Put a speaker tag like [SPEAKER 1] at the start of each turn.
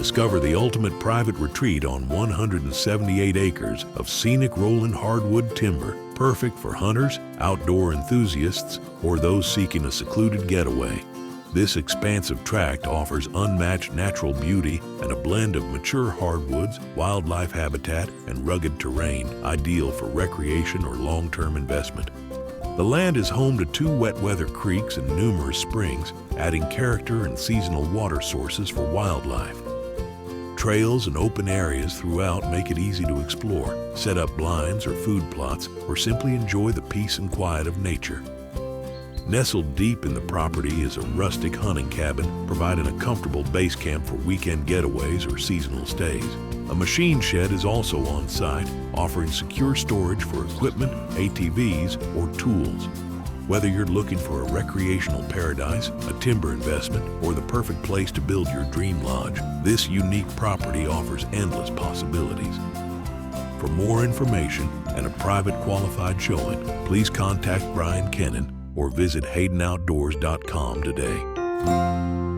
[SPEAKER 1] Discover the ultimate private retreat on 178 acres of scenic rolling hardwood timber, perfect for hunters, outdoor enthusiasts, or those seeking a secluded getaway. This expansive tract offers unmatched natural beauty and a blend of mature hardwoods, wildlife habitat, and rugged terrain, ideal for recreation or long-term investment. The land is home to 2 wet weather creeks and numerous springs, adding character and seasonal water sources for wildlife. Trails and open areas throughout make it easy to explore, set up blinds or food plots, or simply enjoy the peace and quiet of nature. Nestled deep in the property is a rustic hunting cabin, providing a comfortable base camp for weekend getaways or seasonal stays. A machine shed is also on site, offering secure storage for equipment, ATVs, or tools. Whether you're looking for a recreational paradise, a timber investment, or the perfect place to build your dream lodge, this unique property offers endless possibilities. For more information and a private qualified showing, please contact Brian Kennan or visit HaydenOutdoors.com today.